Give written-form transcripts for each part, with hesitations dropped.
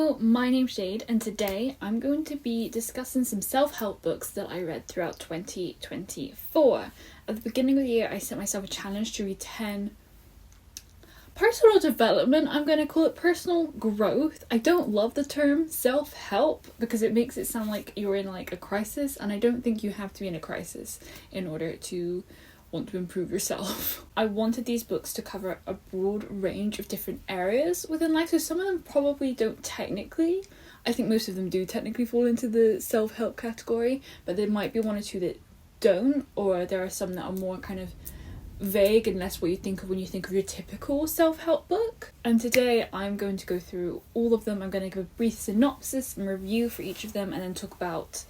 Hello, my name's Jade, and today I'm going to be discussing some self-help books that I read throughout 2024. At the beginning of the year, I set myself a challenge to read 10 personal development, I'm going to call it personal growth. I don't love the term self-help because it makes it sound like you're in like a crisis, and I don't think you have to be in a crisis in order to want to improve yourself. I wanted these books to cover a broad range of different areas within life, so some of them probably don't technically. I think most of them do technically fall into the self-help category, but there might be one or two that don't, or there are some that are more kind of vague and less what you think of when you think of your typical self-help book. And today I'm going to go through all of them. I'm going to give a brief synopsis and review for each of them, and then talk about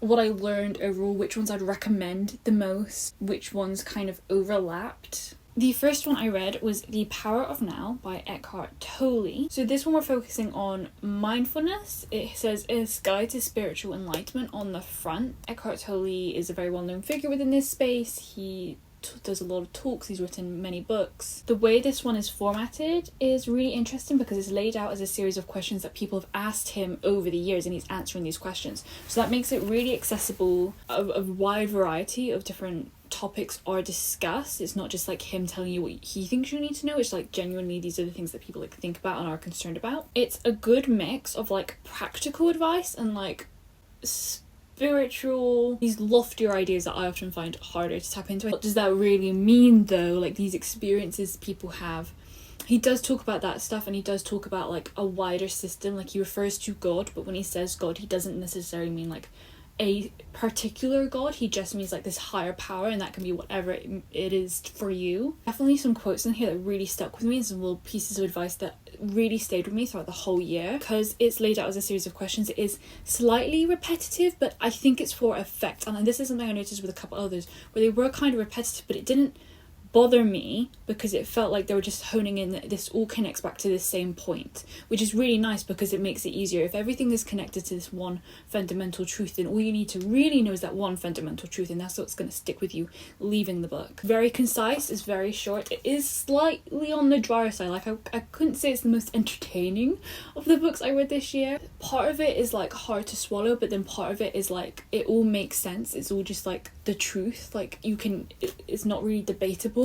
what I learned overall, which ones I'd recommend the most, which ones kind of overlapped. The first one I read was The Power of Now by Eckhart Tolle. So this one we're focusing on mindfulness. It says it's Guide to Spiritual Enlightenment on the front. Eckhart Tolle is a very well-known figure within this space. He does a lot of talks, he's written many books. The way this one is formatted is really interesting because it's laid out as a series of questions that people have asked him over the years, and he's answering these questions. So that makes it really accessible. A wide variety of different topics are discussed. It's not just like him telling you what he thinks you need to know. It's like genuinely these are the things that people like think about and are concerned about. It's a good mix of like practical advice and like spiritual, these loftier ideas that I often find harder to tap into. What does that really mean though? Like these experiences people have. He does talk about that stuff, and he does talk about like a wider system. Like he refers to God, but when he says God, he doesn't necessarily mean like a particular God. He just means like this higher power, and that can be whatever it is for you. Definitely some quotes in here that really stuck with me, and some little pieces of advice that really stayed with me throughout the whole year. Because it's laid out as a series of questions, it is slightly repetitive, but I think it's for effect. And this is something I noticed with a couple others where they were kind of repetitive, but it didn't bother me because it felt like they were just honing in that this all connects back to this same point, which is really nice because it makes it easier. If everything is connected to this one fundamental truth, then all you need to really know is that one fundamental truth, and that's what's going to stick with you leaving the book. Very concise, it's very short. It is slightly on the drier side. Like I couldn't say it's the most entertaining of the books I read this year. Part of it is like hard to swallow, but then part of it is like it all makes sense. It's all just like the truth. Like it's not really debatable.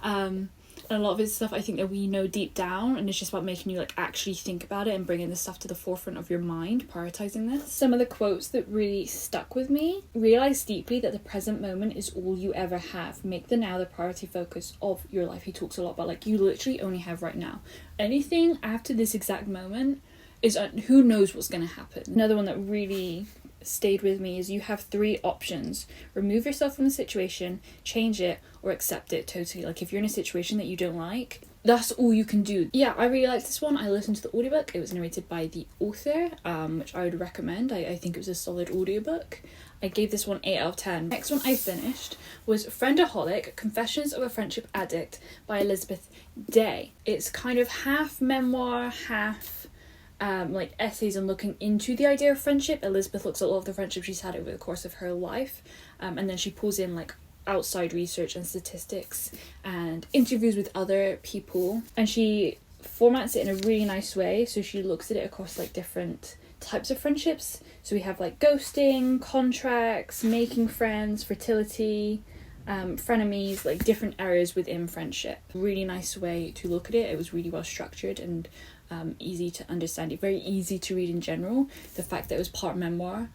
And a lot of it's stuff I think that we know deep down, and it's just about making you like actually think about it and bringing this stuff to the forefront of your mind, prioritizing this. Some of the quotes that really stuck with me: realize deeply that the present moment is all you ever have. Make the now the priority focus of your life. He talks a lot about like you literally only have right now. Anything after this exact moment is who knows what's going to happen. Another one that really stayed with me is you have 3 options: remove yourself from the situation, change it, or accept it totally. Like if you're in a situation that you don't like, that's all you can do. Yeah, I really liked this one. I listened to the audiobook. It was narrated by the author, which I would recommend. I think it was a solid audiobook. I gave this one 8 out of 10. Next one I finished was Friendaholic, Confessions of a Friendship Addict by Elizabeth Day. It's kind of half memoir, half like essays and looking into the idea of friendship. Elizabeth looks at all of the friendships she's had over the course of her life, and then she pulls in like outside research and statistics and interviews with other people, and she formats it in a really nice way. So she looks at it across like different types of friendships. So we have like ghosting, contracts, making friends, fertility, frenemies, like different areas within friendship. Really nice way to look at it. It was really well structured and easy to understand. Very easy to read in general. The fact that it was part memoir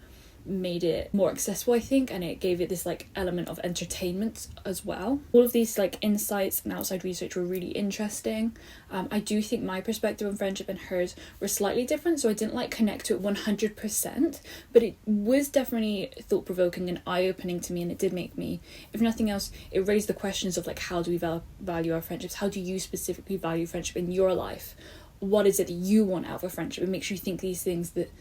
made it more accessible, I think, and it gave it this like element of entertainment as well. All of these like insights and outside research were really interesting. I do think my perspective on friendship and hers were slightly different, so I didn't like connect to it 100%, but it was definitely thought-provoking and eye-opening to me, and it did make me, if nothing else, it raised the questions of like how do we value our friendships? How do you specifically value friendship in your life? What is it that you want out of a friendship? It makes you think these things that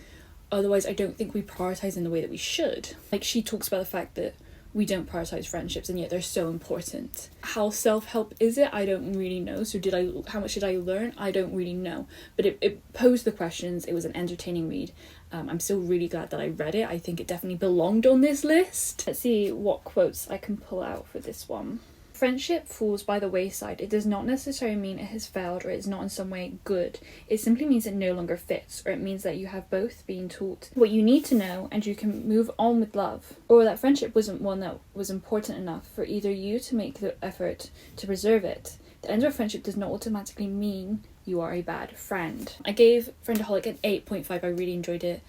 otherwise I don't think we prioritize in the way that we should. Like she talks about the fact that we don't prioritize friendships, and yet they're so important. How self-help is it? I don't really know. So how much did I learn? I don't really know. But it posed the questions. It was an entertaining read. I'm still really glad that I read it. I think it definitely belonged on this list. Let's see what quotes I can pull out for this one. Friendship falls by the wayside. It does not necessarily mean it has failed or it's not in some way good. It simply means it no longer fits, or it means that you have both been taught what you need to know and you can move on with love. Or that friendship wasn't one that was important enough for either you to make the effort to preserve it. The end of a friendship does not automatically mean you are a bad friend. I gave Friendaholic an 8.5. I really enjoyed it.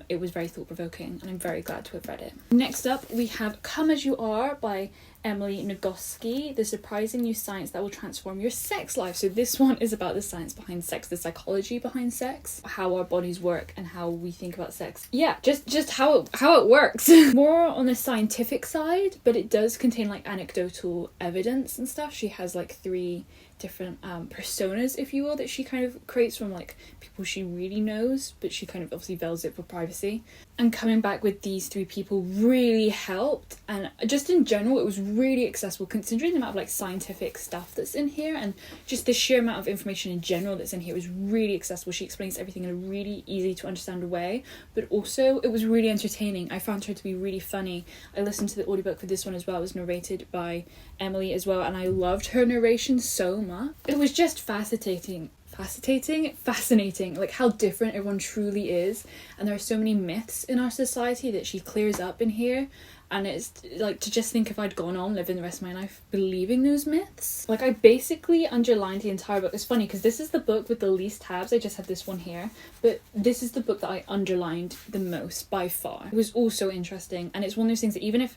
It was very thought-provoking and I'm very glad to have read it. Next up we have Come As You Are by Emily Nagoski, the surprising new science that will transform your sex life. So this one is about the science behind sex, the psychology behind sex, how our bodies work and how we think about sex. Yeah, just how it works. More on the scientific side, but it does contain like anecdotal evidence and stuff. She has like 3 different personas, if you will, that she kind of creates from like people she really knows, but she kind of obviously veils it for privacy. And coming back with these 3 people really helped, and just in general it was really accessible considering the amount of like scientific stuff that's in here, and just the sheer amount of information in general that's in here was really accessible. She explains everything in a really easy to understand way, but also it was really entertaining. I found her to be really funny. I listened to the audiobook for this one as well. It was narrated by Emily as well, and I loved her narration so much. It was just fascinating, like how different everyone truly is, and there are so many myths in our society that she clears up in here. And it's like, to just think if I'd gone on living the rest of my life believing those myths. Like I basically underlined the entire book. It's funny because this is the book with the least tabs. I just have this one here, but this is the book that I underlined the most by far. It was also interesting, and it's one of those things that even if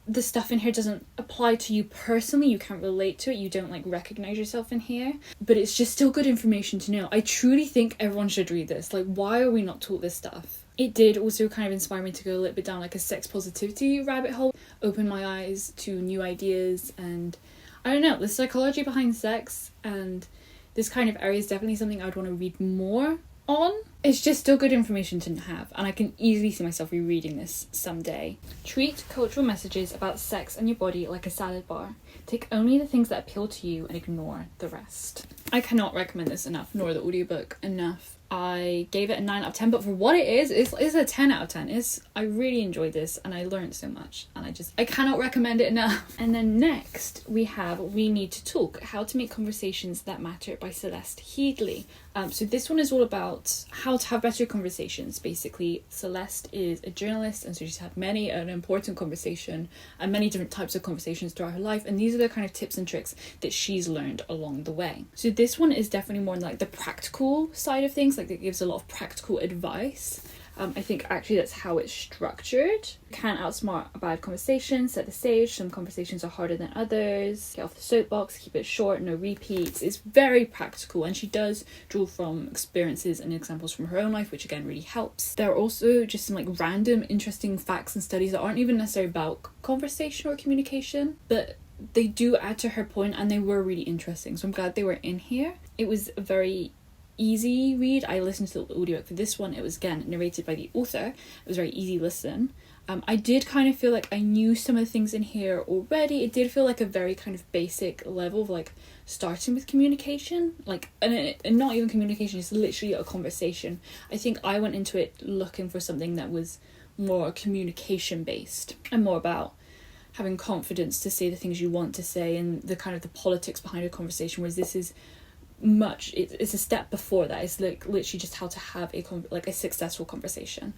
the stuff in here doesn't apply to you personally, you can't relate to it, you don't like recognize yourself in here, but it's just still good information to know. I truly think everyone should read this. Like, why are we not taught this stuff? It did also kind of inspire me to go a little bit down like a sex positivity rabbit hole, open my eyes to new ideas, and I don't know, the psychology behind sex and this kind of area is definitely something I'd want to read more on. It's just still good information to have, and I can easily see myself rereading this someday. Treat cultural messages about sex and your body like a salad bar. Take only the things that appeal to you and ignore the rest. I cannot recommend this enough, nor the audiobook enough. I gave it a 9 out of 10, but for what it is, it's a 10 out of 10. I really enjoyed this and I learned so much, and I cannot recommend it enough. And then next we have We Need to Talk, How to Make Conversations That Matter by Celeste Headley. So this one is all about how to have better conversations. Basically, Celeste is a journalist, and so she's had many an important conversation and many different types of conversations throughout her life, and these are the kind of tips and tricks that she's learned along the way. So this one is definitely more like the practical side of things, like it gives a lot of practical advice. I think actually that's how it's structured. Can't outsmart a bad conversation, set the stage. Some conversations are harder than others. Get off the soapbox, keep it short, no repeats. It's very practical, and she does draw from experiences and examples from her own life, which again really helps. There are also just some like random interesting facts and studies that aren't even necessarily about conversation or communication, but they do add to her point, and they were really interesting, so I'm glad they were in here. It was a very easy read. I listened to the audiobook for this one. It was again narrated by the author. It was a very easy listen. I did kind of feel like I knew some of the things in here already. It did feel like a very kind of basic level of like starting with communication, like and not even communication, it's literally a conversation. I think I went into it looking for something that was more communication based and more about having confidence to say the things you want to say and the kind of the politics behind a conversation, whereas this is it's a step before that. It's like literally just how to have a successful conversation,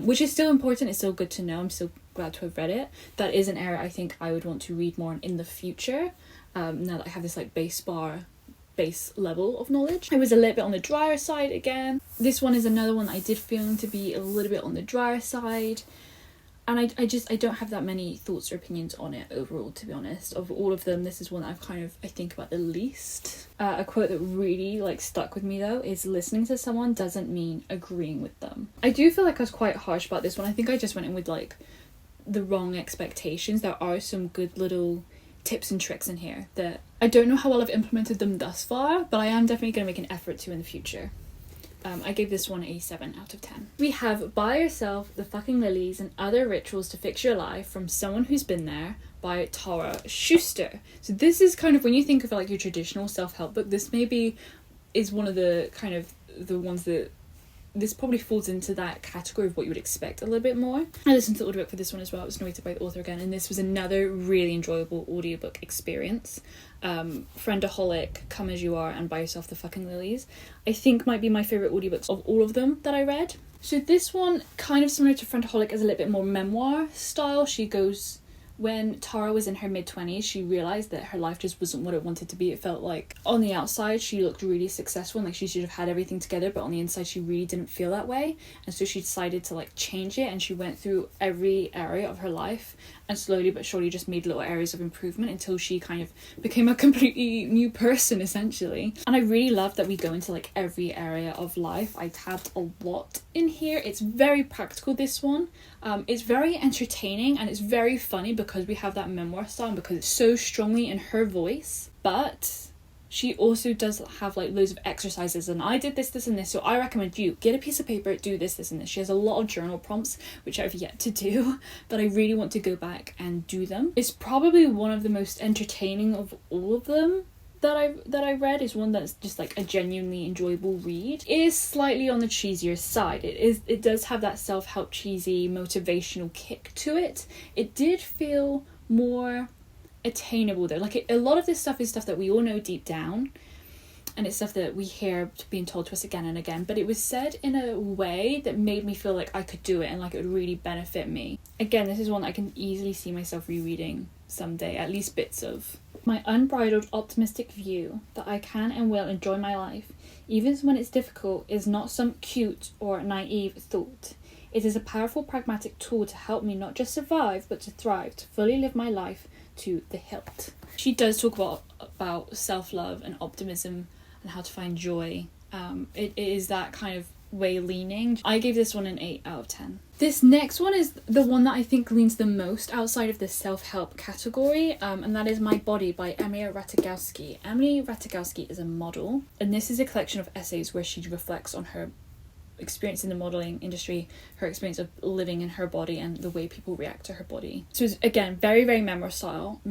which is still important. It's still good to know. I'm still glad to have read it. That is an area I think I would want to read more in the future, now that I have this like base level of knowledge. It was a little bit on the drier side again. This one is another one that I did feel to be a little bit on the drier side. And I don't have that many thoughts or opinions on it overall, to be honest. Of all of them, this is one that I've kind of, I think about the least. A quote that really like stuck with me though is, listening to someone doesn't mean agreeing with them. I do feel like I was quite harsh about this one. I think I just went in with like the wrong expectations. There are some good little tips and tricks in here that I don't know how well I've implemented them thus far, but I am definitely going to make an effort to in the future. I gave this one a 7 out of 10. We have Buy Yourself, The Fucking Lilies and Other Rituals to Fix Your Life from Someone Who's Been There by Tara Schuster. So this is kind of, when you think of like your traditional self-help book, this maybe is one of the kind of the ones that this probably falls into that category of what you would expect a little bit more. I listened to the audiobook for this one as well. It was narrated by the author again, and this was another really enjoyable audiobook experience. Friendaholic, Come As You Are, and Buy Yourself the Fucking Lilies, I think might be my favourite audiobooks of all of them that I read. So this one, kind of similar to Friendaholic, is a little bit more memoir style. She goes... When Tara was in her mid-20s, she realised that her life just wasn't what it wanted to be. It felt like on the outside she looked really successful and like she should have had everything together, but on the inside she really didn't feel that way. And so she decided to like change it, and she went through every area of her life and slowly but surely just made little areas of improvement until she kind of became a completely new person, essentially. And I really love that we go into like every area of life. I tabbed a lot in here. It's very practical, this one. It's very entertaining and it's very funny because we have that memoir style and because it's so strongly in her voice. But she also does have like loads of exercises, and I did this and this, so I recommend you get a piece of paper, do this and this. She has a lot of journal prompts which I've yet to do, but I really want to go back and do them. It's probably one of the most entertaining of all of them that I read. Is one that's just like a genuinely enjoyable read. It is slightly on the cheesier side. It does have that self-help cheesy motivational kick to it. It did feel more attainable though. Like a lot of this stuff is stuff that we all know deep down, and it's stuff that we hear being told to us again and again, but it was said in a way that made me feel like I could do it and like it would really benefit me. Again, this is one that I can easily see myself rereading someday, at least bits of. My unbridled optimistic view that I can and will enjoy my life, even when it's difficult, is not some cute or naive thought. It is a powerful pragmatic tool to help me not just survive, but to thrive, to fully live my life to the hilt. She does talk about self-love and optimism and how to find joy. It is that kind of way leaning. I gave this one an 8 out of 10. This next one is the one that I think leans the most outside of the self-help category, and that is My Body by Emily Ratajkowski. Emily Ratajkowski is a model, and this is a collection of essays where she reflects on her experience in the modelling industry, her experience of living in her body and the way people react to her body. So it's, again, very, very memoir style.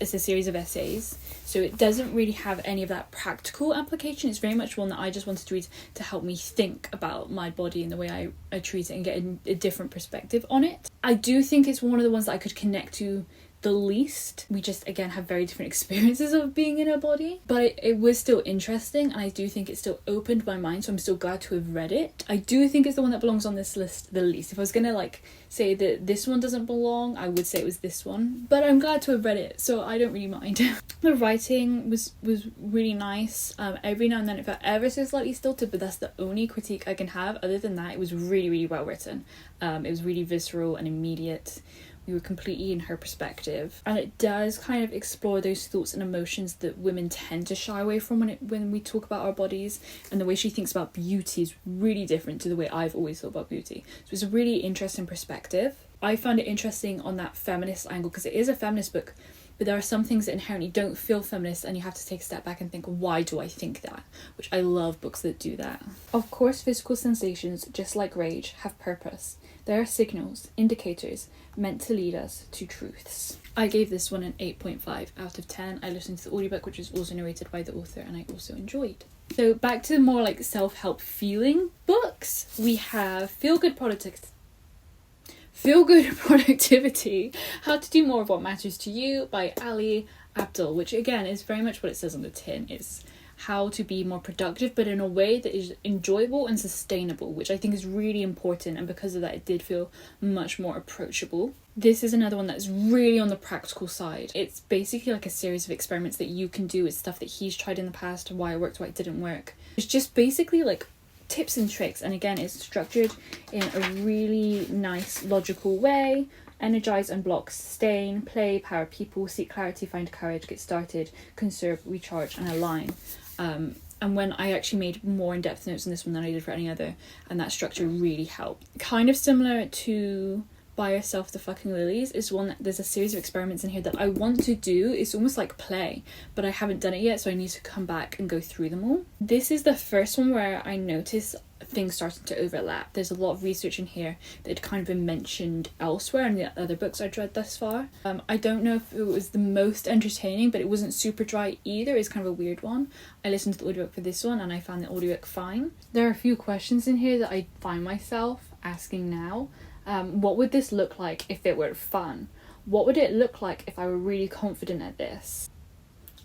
It's a series of essays, so it doesn't really have any of that practical application. It's very much one that I just wanted to read to help me think about my body and the way I treat it and get a different perspective on it. I do think it's one of the ones that I could connect to the least. We just, again, have very different experiences of being in our body, but it was still interesting, and I do think it still opened my mind, so I'm still glad to have read it. I do think it's the one that belongs on this list the least. If I was gonna like say that this one doesn't belong, I would say it was this one, but I'm glad to have read it, so I don't really mind. The writing was really nice. Every now and then it felt ever so slightly stilted, but that's the only critique I can have. Other than that, it was really, really well written. It was really visceral and immediate. We were completely in her perspective, and it does kind of explore those thoughts and emotions that women tend to shy away from when we talk about our bodies, and the way she thinks about beauty is really different to the way I've always thought about beauty. So it's a really interesting perspective. I found it interesting on that feminist angle because it is a feminist book, but there are some things that inherently don't feel feminist, and you have to take a step back and think, why do I think that? Which I love books that do that. Of course, physical sensations, just like rage, have purpose. There are signals, indicators, meant to lead us to truths. I gave this one an 8.5 out of 10. I listened to the audiobook, which was also narrated by the author, and I also enjoyed. So back to more like self-help feeling books. We have Feel Good Productivity, How to Do More of What Matters to You by Ali Abdul, which again is very much what it says on the tin. It's how to be more productive, but in a way that is enjoyable and sustainable, which I think is really important, and because of that it did feel much more approachable. This is another one that's really on the practical side. It's basically like a series of experiments that you can do with stuff that he's tried in the past, why it worked, why it didn't work. It's just basically like tips and tricks, and again it's structured in a really nice logical way. Energize, unblock, sustain, play, power people, seek clarity, find courage, get started, conserve, recharge, and align. And when I actually made more in-depth notes on this one than I did for any other, and that structure really helped. Kind of similar to Buy Yourself the Fucking Lilies is one that there's a series of experiments in here that I want to do. It's almost like play, but I haven't done it yet, so I need to come back and go through them all. This is the first one where I noticed things starting to overlap. There's a lot of research in here that had kind of been mentioned elsewhere in the other books I'd read thus far. I don't know if it was the most entertaining, but it wasn't super dry either. It's kind of a weird one. I listened to the audiobook for this one and I found the audiobook fine. There are a few questions in here that I find myself asking now. What would this look like if it were fun? What would it look like if I were really confident at this?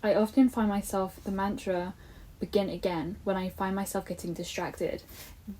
I often find myself, the mantra, begin again, when I find myself getting distracted.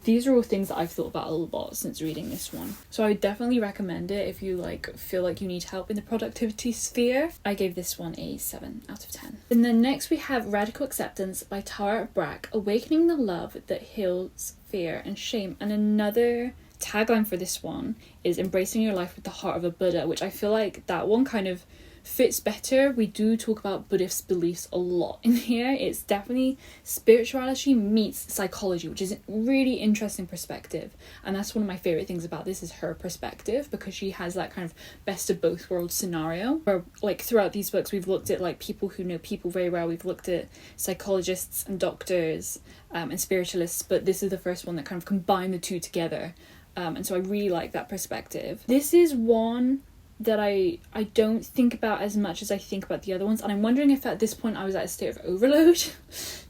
These are all things that I've thought about a lot since reading this one. So I would definitely recommend it if you feel like you need help in the productivity sphere. I gave this one a 7 out of 10. And then next we have Radical Acceptance by Tara Brach, awakening the love that heals fear and shame. And another tagline for this one is embracing your life with the heart of a Buddha, which I feel like that one kind of fits better. We do talk about Buddhist beliefs a lot in here. It's definitely spirituality meets psychology, which is a really interesting perspective, and that's one of my favorite things about this is her perspective, because she has that kind of best of both worlds scenario where throughout these books we've looked at people who know people very well, we've looked at psychologists and doctors and spiritualists, but this is the first one that kind of combined the two together, and so I really like that perspective. This is one that I don't think about as much as I think about the other ones, and I'm wondering if at this point I was at a state of overload.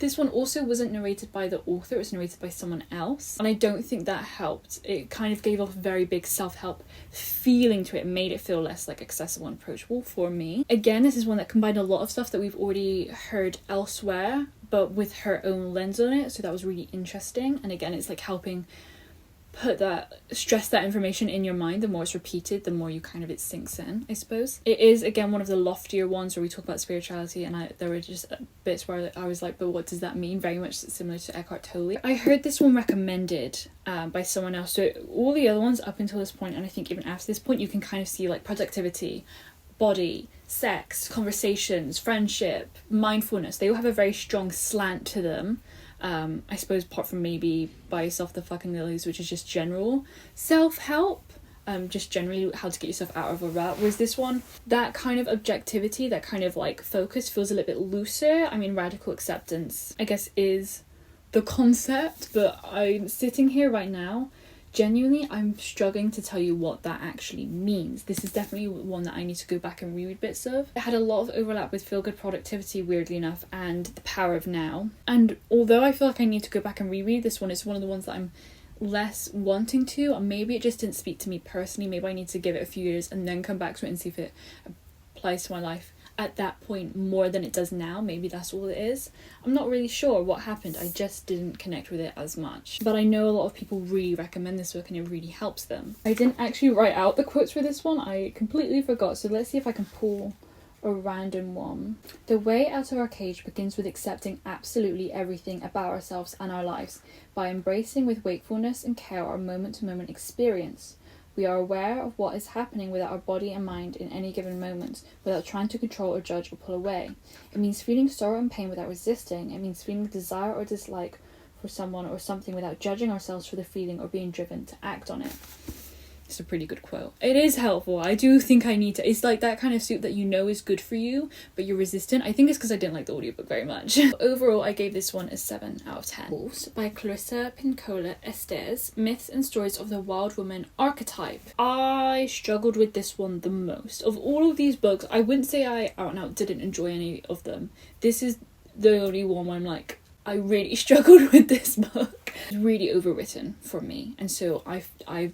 This one also wasn't narrated by the author, it was narrated by someone else, and I don't think that helped. It kind of gave off a very big self-help feeling to it, made it feel less accessible and approachable for me. Again, this is one that combined a lot of stuff that we've already heard elsewhere, but with her own lens on it, so that was really interesting. And again, it's helping stress that information in your mind. The more it's repeated, the more you it sinks in, I suppose. It is again one of the loftier ones where we talk about spirituality, and there were just bits where I was like, but what does that mean? Very much similar to Eckhart Tolle. I heard this one recommended by someone else, so all the other ones up until this point, and I think even after this point, you can kind of see productivity, body, sex, conversations, friendship, mindfulness. They all have a very strong slant to them. I suppose apart from maybe Buy Yourself the Fucking Lilies, which is just general self-help, just generally how to get yourself out of a rut. Whereas this one, that kind of objectivity, that kind of focus feels a little bit looser. I mean, Radical Acceptance, I guess, is the concept, but I'm sitting here right now, genuinely, I'm struggling to tell you what that actually means. This is definitely one that I need to go back and reread bits of. It had a lot of overlap with Feel Good Productivity, weirdly enough, and The Power of Now. And although I feel like I need to go back and reread this one, it's one of the ones that I'm less wanting to, or maybe it just didn't speak to me personally. Maybe I need to give it a few years and then come back to it and see if it applies to my life at that point more than it does now. Maybe that's all it is. I'm not really sure what happened. I just didn't connect with it as much. But I know a lot of people really recommend this book and it really helps them. I didn't actually write out the quotes for this one. I completely forgot. So let's see if I can pull a random one. The way out of our cage begins with accepting absolutely everything about ourselves and our lives by embracing with wakefulness and care our moment-to-moment experience. We are aware of what is happening without our body and mind in any given moment, without trying to control or judge or pull away. It means feeling sorrow and pain without resisting. It means feeling desire or dislike for someone or something without judging ourselves for the feeling or being driven to act on it. It's a pretty good quote. It is helpful. I do think I need to. It's that kind of soup that you know is good for you, but you're resistant. I think it's because I didn't like the audiobook very much. Overall, I gave this one a 7 out of 10. Wolves by Clarissa Pinkola Estes, Myths and Stories of the Wild Woman Archetype. I struggled with this one the most. Of all of these books, I wouldn't say I out and out didn't enjoy any of them. This is the only one where I'm I really struggled with this book. It's really overwritten for me, and so I've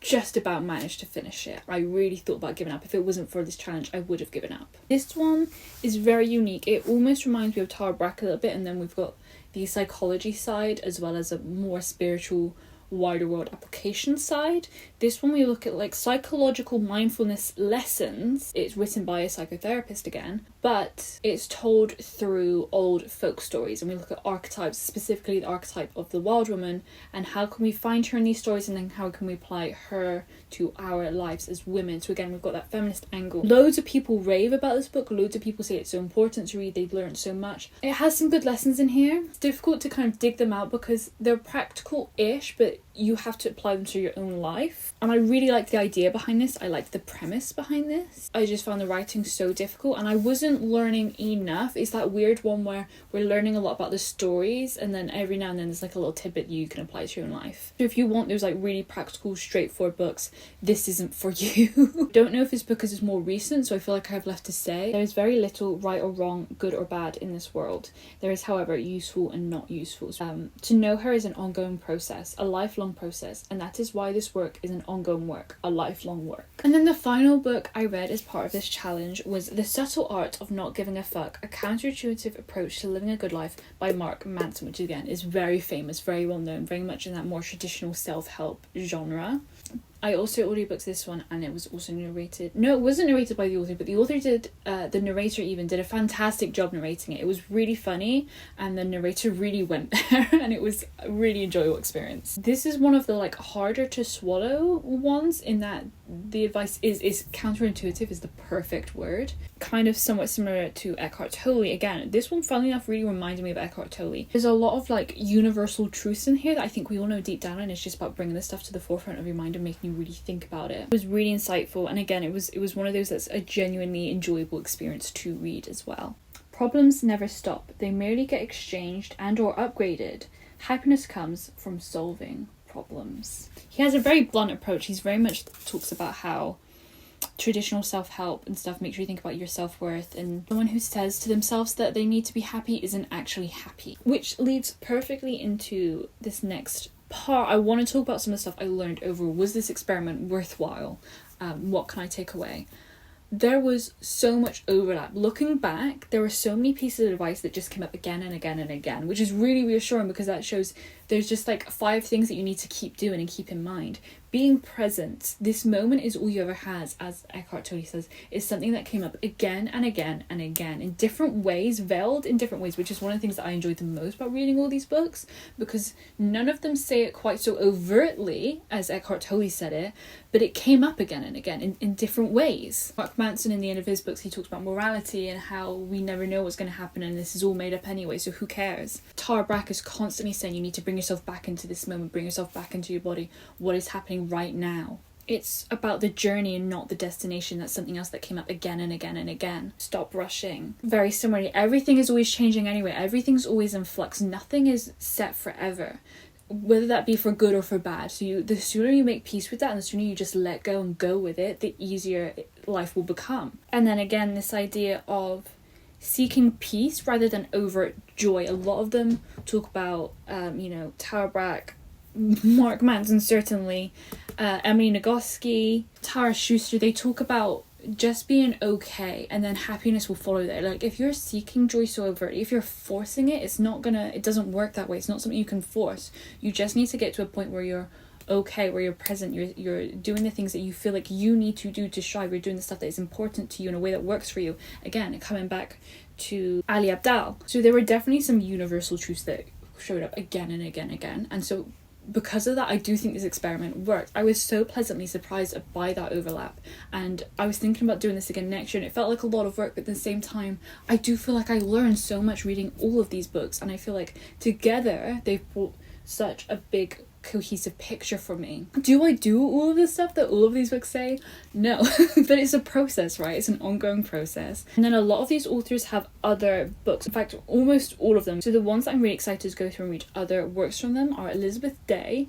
just about managed to finish it. I really thought about giving up. If it wasn't for this challenge, I would have given up. This one is very unique. It almost reminds me of Tara Brach a little bit, and then we've got the psychology side as well as a more spiritual, wider world application side. This one we look at psychological mindfulness lessons. It's written by a psychotherapist again, but it's told through old folk stories, and we look at archetypes, specifically the archetype of the wild woman, and how can we find her in these stories, and then how can we apply her to our lives as women. So again, we've got that feminist angle. Loads of people rave about this book. Loads of people say it's so important to read. They've learned so much. It has some good lessons in here. It's difficult to kind of dig them out because they're practical-ish, but you have to apply them to your own life. And I really liked the idea behind this. I liked the premise behind this. I just found the writing so difficult, and I wasn't learning enough. It's that weird one where we're learning a lot about the stories, and then every now and then there's like a little tidbit you can apply to your own life. So if you want those like really practical, straightforward books, this isn't for you. Don't know if it's because it's more recent, so I feel like I have left to say. There is very little right or wrong, good or bad in this world. There is, however, useful and not useful. To know her is an ongoing process, a lifelong process, and that is why this work is an ongoing work, a lifelong work. And then the final book I read as part of this challenge was The Subtle Art of Not Giving a Fuck, a counterintuitive approach to living a good life by Mark Manson, which again is very famous, very well known, very much in that more traditional self-help genre. I also audiobooks this one, and it was also narrated. No, it wasn't narrated by the author, but the author did, the narrator even did a fantastic job narrating it. It was really funny, and the narrator really went there, and it was a really enjoyable experience. This is one of the like harder to swallow ones, in that the advice is counterintuitive is the perfect word. Kind of somewhat similar to Eckhart Tolle. Again, this one, funnily enough, really reminded me of Eckhart Tolle. There's a lot of like universal truths in here that I think we all know deep down, and it's just about bringing this stuff to the forefront of your mind and making you really think about it. It was really insightful, and again, it was one of those that's a genuinely enjoyable experience to read as well. Problems never stop. They merely get exchanged and or upgraded. Happiness comes from solving problems. He has a very blunt approach. He's very much talks about how traditional self-help and stuff makes you think about your self-worth, and someone who says to themselves that they need to be happy isn't actually happy, which leads perfectly into this next part. I want to talk about some of the stuff I learned over. Was this experiment worthwhile? What can I take away? There was so much overlap. Looking back, there were so many pieces of advice that just came up again and again and again, which is really reassuring, because that shows there's just like 5 things that you need to keep doing and keep in mind. Being present, this moment is all you ever has, as Eckhart Tolle says, is something that came up again and again and again in different ways, veiled in different ways, which is one of the things that I enjoyed the most about reading all these books, because none of them say it quite so overtly as Eckhart Tolle said it, but it came up again and again in different ways. Mark Manson, in the end of his books, he talks about morality and how we never know what's going to happen, and this is all made up anyway, so who cares? Tara Brach is constantly saying you need to bring yourself back into this moment, bring yourself back into your body, what is happening right now. It's about the journey and not the destination. That's something else that came up again and again and again. Stop rushing. Very similarly, everything is always changing anyway. Everything's always in flux. Nothing is set forever, whether that be for good or for bad. So the sooner you make peace with that, and the sooner you just let go and go with it, the easier life will become. And then again, this idea of seeking peace rather than overt joy. A lot of them talk about, Tara Brach, Mark Manson certainly, Emily Nagoski, Tara Schuster, they talk about just being okay, and then happiness will follow there. Like, if you're seeking joy so overtly, if you're forcing it, it doesn't work that way. It's not something you can force. You just need to get to a point where you're okay, where you're present, you're doing the things that you feel like you need to do to strive, you're doing the stuff that is important to you in a way that works for you. Again, coming back to Ali Abdaal. So there were definitely some universal truths that showed up again and again and again, and so because of that, I do think this experiment worked. I was so pleasantly surprised by that overlap, and I was thinking about doing this again next year, and it felt like a lot of work, but at the same time I do feel like I learned so much reading all of these books, and I feel like together they've brought such a big cohesive picture for me. Do I do all of the stuff that all of these books say? No. But it's a process, right? It's an ongoing process. And then a lot of these authors have other books. In fact, almost all of them. So the ones that I'm really excited to go through and read other works from them are Elizabeth Day.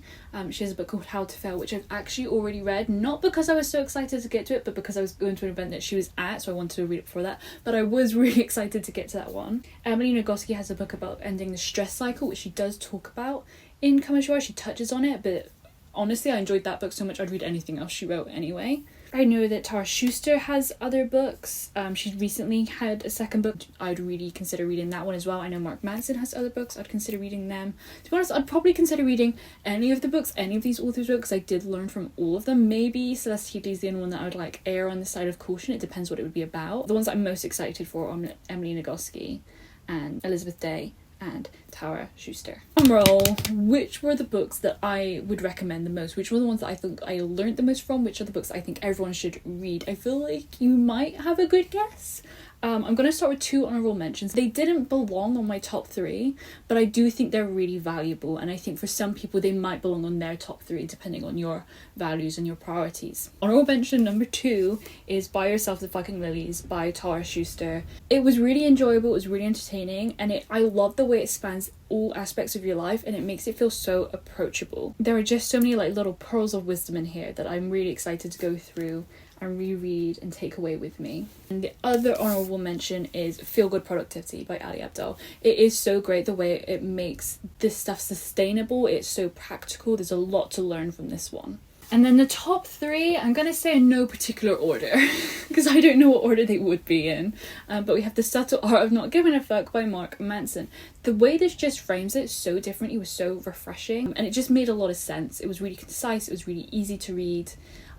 She has a book called How to Fail, which I've actually already read, not because I was so excited to get to it, but because I was going to an event that she was at, so I wanted to read it before that. But I was really excited to get to that one. Emily Nagoski has a book about ending the stress cycle, which she does talk about in Come Ashore. She touches on it, but honestly I enjoyed that book so much I'd read anything else she wrote anyway. I know that Tara Schuster has other books. She's recently had a second book. I'd really consider reading that one as well. I know Mark Manson has other books. I'd consider reading them. To be honest, I'd probably consider reading any of the books any of these authors wrote, because I did learn from all of them. Maybe Celeste Headley's the only one that I would like err on the side of caution. It depends what it would be about. The ones that I'm most excited for are Emily Nagoski and Elizabeth Day and Tara Schuster. Roll, which were the books that I would recommend the most? Which were the ones that I think I learned the most from? Which are the books I think everyone should read? I feel like you might have a good guess. I'm going to start with 2 honourable mentions. They didn't belong on my top 3, but I do think they're really valuable, and I think for some people they might belong on their top 3 depending on your values and your priorities. Honourable mention number 2 is Buy Yourself the Fucking Lilies by Tara Schuster. It was really enjoyable, it was really entertaining, and I love the way it spans all aspects of your life and it makes it feel so approachable. There are just so many like little pearls of wisdom in here that I'm really excited to go through and reread and take away with me. And the other honourable mention is Feel Good Productivity by Ali Abdaal. It is so great the way it makes this stuff sustainable. It's so practical. There's a lot to learn from this one. And then the top 3, I'm going to say in no particular order because I don't know what order they would be in. But we have The Subtle Art of Not Giving a Fuck by Mark Manson. The way this just frames it is so different. It was so refreshing and it just made a lot of sense. It was really concise. It was really easy to read.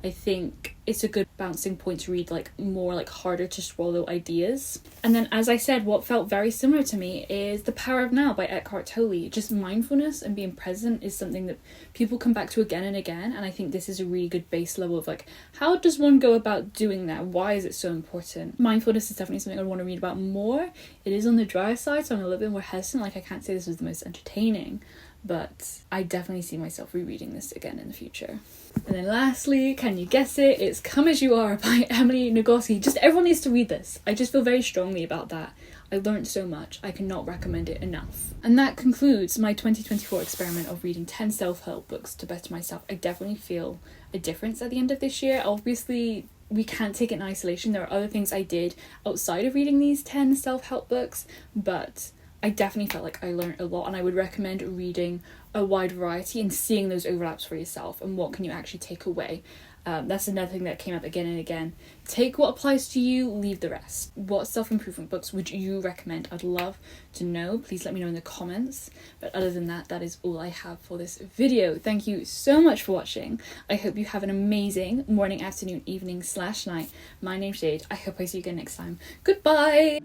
I think it's a good bouncing point to read like more like harder to swallow ideas. And then, as I said, what felt very similar to me is The Power of Now by Eckhart Tolle. Just mindfulness and being present is something that people come back to again and again, and I think this is a really good base level of like, how does one go about doing that? Why is it so important? Mindfulness is definitely something I want to read about more. It is on the drier side, so I'm a little bit more hesitant. Like, I can't say this was the most entertaining, but I definitely see myself rereading this again in the future. And then lastly, can you guess it? It's Come As You Are by Emily Nagoski. Just everyone needs to read this. I just feel very strongly about that. I learned so much. I cannot recommend it enough. And that concludes my 2024 experiment of reading 10 self-help books to better myself. I definitely feel a difference at the end of this year. Obviously, we can't take it in isolation. There are other things I did outside of reading these 10 self-help books, but I definitely felt like I learned a lot, and I would recommend reading a wide variety and seeing those overlaps for yourself and what can you actually take away. That's another thing that came up again and again. Take what applies to you, leave the rest. What self-improvement books would you recommend? I'd love to know. Please let me know in the comments. But other than that, that is all I have for this video. Thank you so much for watching. I hope you have an amazing morning, afternoon, evening / night. My name's Jade. I hope I see you again next time. Goodbye!